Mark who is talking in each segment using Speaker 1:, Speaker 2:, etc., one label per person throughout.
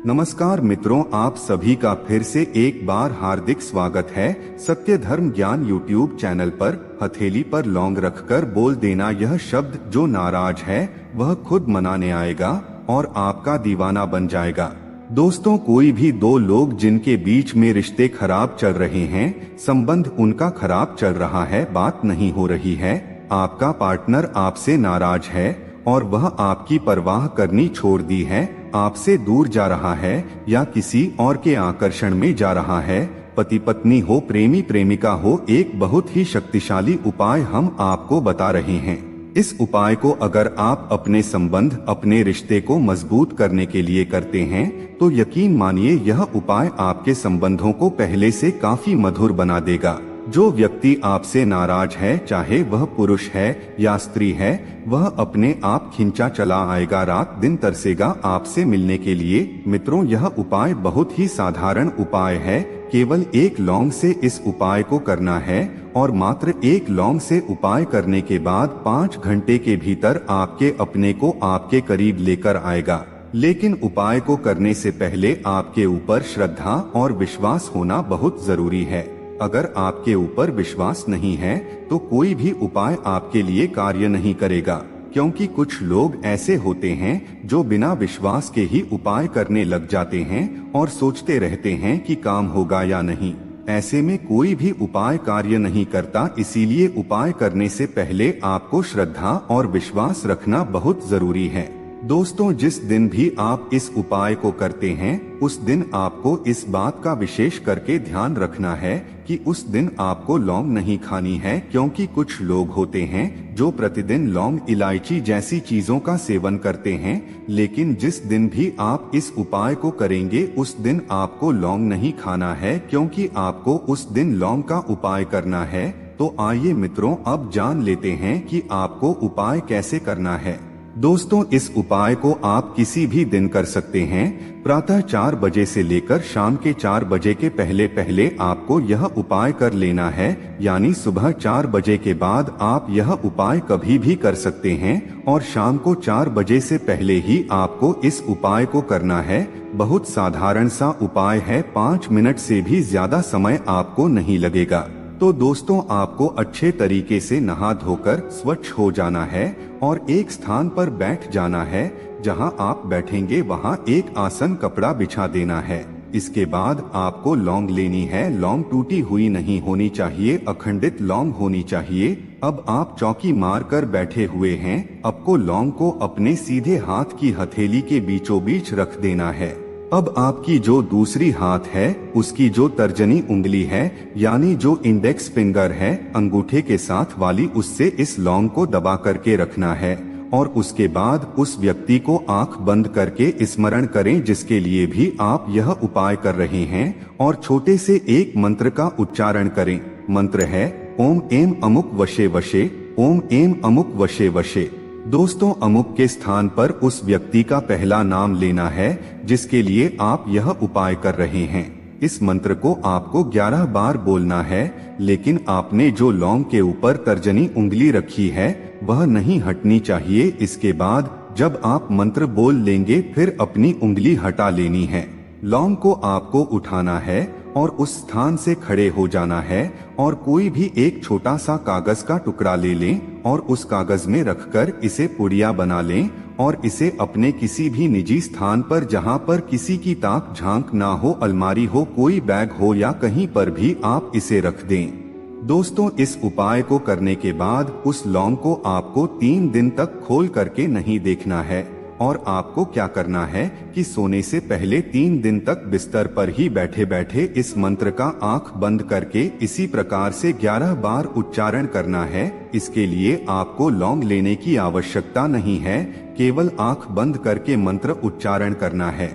Speaker 1: नमस्कार मित्रों, आप सभी का फिर से एक बार हार्दिक स्वागत है। सत्य धर्म ज्ञान यूट्यूब चैनल पर। हथेली पर लौंग रखकर बोल देना यह शब्द, जो नाराज है वह खुद मनाने आएगा और आपका दीवाना बन जाएगा। दोस्तों, कोई भी दो लोग जिनके बीच में रिश्ते खराब चल रहे हैं, संबंध उनका खराब चल रहा है, बात नहीं हो रही है, आपका पार्टनर आपसे नाराज है और वह आपकी परवाह करनी छोड़ दी है, आपसे दूर जा रहा है या किसी और के आकर्षण में जा रहा है, पति पत्नी हो, प्रेमी प्रेमिका हो, एक बहुत ही शक्तिशाली उपाय हम आपको बता रहे हैं। इस उपाय को अगर आप अपने संबंध, अपने रिश्ते को मजबूत करने के लिए करते हैं तो यकीन मानिए यह उपाय आपके संबंधों को पहले से काफी मधुर बना देगा। जो व्यक्ति आपसे नाराज है, चाहे वह पुरुष है या स्त्री है, वह अपने आप खिंचा चला आएगा, रात दिन तरसेगा आपसे मिलने के लिए। मित्रों, यह उपाय बहुत ही साधारण उपाय है। केवल एक लौंग से इस उपाय को करना है और मात्र एक लौंग से उपाय करने के बाद 5 घंटे के भीतर आपके अपने को आपके करीब लेकर आएगा। लेकिन उपाय को करने से पहले आपके ऊपर श्रद्धा और विश्वास होना बहुत जरूरी है। अगर आपके ऊपर विश्वास नहीं है तो कोई भी उपाय आपके लिए कार्य नहीं करेगा, क्योंकि कुछ लोग ऐसे होते हैं जो बिना विश्वास के ही उपाय करने लग जाते हैं और सोचते रहते हैं कि काम होगा या नहीं। ऐसे में कोई भी उपाय कार्य नहीं करता। इसीलिए उपाय करने से पहले आपको श्रद्धा और विश्वास रखना बहुत जरूरी है। दोस्तों, जिस दिन भी आप इस उपाय को करते हैं उस दिन आपको इस बात का विशेष करके ध्यान रखना है कि उस दिन आपको लौंग नहीं खानी है, क्योंकि कुछ लोग होते हैं जो प्रतिदिन लौंग, इलायची जैसी चीजों का सेवन करते हैं, लेकिन जिस दिन भी आप इस उपाय को करेंगे उस दिन आपको लौंग नहीं खाना है, क्योंकि आपको उस दिन लौंग का उपाय करना है। तो आइए मित्रों, अब जान लेते हैं कि आपको उपाय कैसे करना है। दोस्तों, इस उपाय को आप किसी भी दिन कर सकते हैं। प्रातः 4 बजे से लेकर शाम के 4 बजे के पहले पहले आपको यह उपाय कर लेना है, यानी सुबह 4 बजे के बाद आप यह उपाय कभी भी कर सकते हैं और शाम को 4 बजे से पहले ही आपको इस उपाय को करना है। बहुत साधारण सा उपाय है, 5 मिनट से भी ज्यादा समय आपको नहीं लगेगा। तो दोस्तों, आपको अच्छे तरीके से नहा धोकर स्वच्छ हो जाना है और एक स्थान पर बैठ जाना है। जहां आप बैठेंगे वहां एक आसन कपड़ा बिछा देना है। इसके बाद आपको लौंग लेनी है। लौंग टूटी हुई नहीं होनी चाहिए, अखंडित लौंग होनी चाहिए। अब आप चौकी मार कर बैठे हुए हैं। आपको लौंग को अपने सीधे हाथ की हथेली के बीचों बीच रख देना है। अब आपकी जो दूसरी हाथ है उसकी जो तर्जनी उंगली है, यानी जो इंडेक्स फिंगर है, अंगूठे के साथ वाली, उससे इस लौंग को दबा करके रखना है और उसके बाद उस व्यक्ति को आंख बंद करके स्मरण करें जिसके लिए भी आप यह उपाय कर रहे हैं, और छोटे से एक मंत्र का उच्चारण करें। मंत्र है ओम एम अमुक वशे वशे, ओम एम अमुक वशे वशे। दोस्तों, अमुक के स्थान पर उस व्यक्ति का पहला नाम लेना है जिसके लिए आप यह उपाय कर रहे हैं। इस मंत्र को आपको 11 बार बोलना है, लेकिन आपने जो लौंग के ऊपर तर्जनी उंगली रखी है वह नहीं हटनी चाहिए। इसके बाद जब आप मंत्र बोल लेंगे फिर अपनी उंगली हटा लेनी है। लौंग को आपको उठाना है और उस स्थान से खड़े हो जाना है और कोई भी एक छोटा सा कागज का टुकड़ा ले लें और उस कागज में रखकर इसे पुड़िया बना लें और इसे अपने किसी भी निजी स्थान पर, जहां पर किसी की ताक झांक ना हो, अलमारी हो, कोई बैग हो या कहीं पर भी आप इसे रख दें। दोस्तों, इस उपाय को करने के बाद उस लौंग को आपको 3 दिन तक खोल करके नहीं देखना है और आपको क्या करना है कि सोने से पहले 3 दिन तक बिस्तर पर ही बैठे बैठे इस मंत्र का आंख बंद करके इसी प्रकार से 11 बार उच्चारण करना है। इसके लिए आपको लौंग लेने की आवश्यकता नहीं है, केवल आंख बंद करके मंत्र उच्चारण करना है।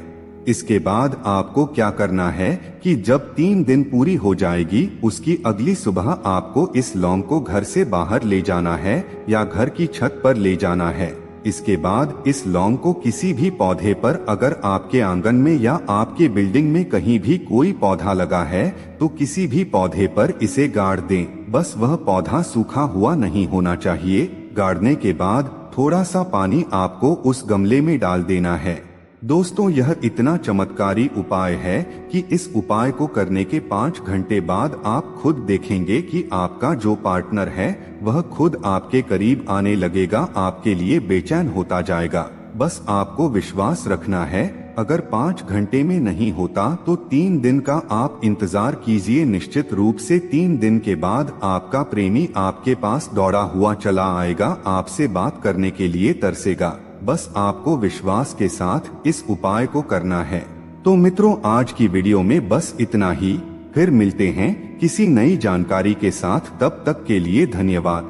Speaker 1: इसके बाद आपको क्या करना है कि जब 3 दिन पूरी हो जाएगी, उसकी अगली सुबह आपको इस लौंग को घर से बाहर ले जाना है या घर की छत पर ले जाना है। इसके बाद इस लौंग को किसी भी पौधे पर, अगर आपके आंगन में या आपके बिल्डिंग में कहीं भी कोई पौधा लगा है तो किसी भी पौधे पर इसे गाड़ दें। बस वह पौधा सूखा हुआ नहीं होना चाहिए। गाड़ने के बाद थोड़ा सा पानी आपको उस गमले में डाल देना है। दोस्तों, यह इतना चमत्कारी उपाय है कि इस उपाय को करने के 5 घंटे बाद आप खुद देखेंगे कि आपका जो पार्टनर है वह खुद आपके करीब आने लगेगा, आपके लिए बेचैन होता जाएगा। बस आपको विश्वास रखना है। अगर 5 घंटे में नहीं होता तो 3 दिन का आप इंतजार कीजिए। निश्चित रूप से 3 दिन के बाद आपका प्रेमी आपके पास दौड़ा हुआ चला आएगा, आपसे बात करने के लिए तरसेगा। बस आपको विश्वास के साथ इस उपाय को करना है। तो मित्रों, आज की वीडियो में बस इतना ही। फिर मिलते हैं किसी नई जानकारी के साथ। तब तक के लिए धन्यवाद।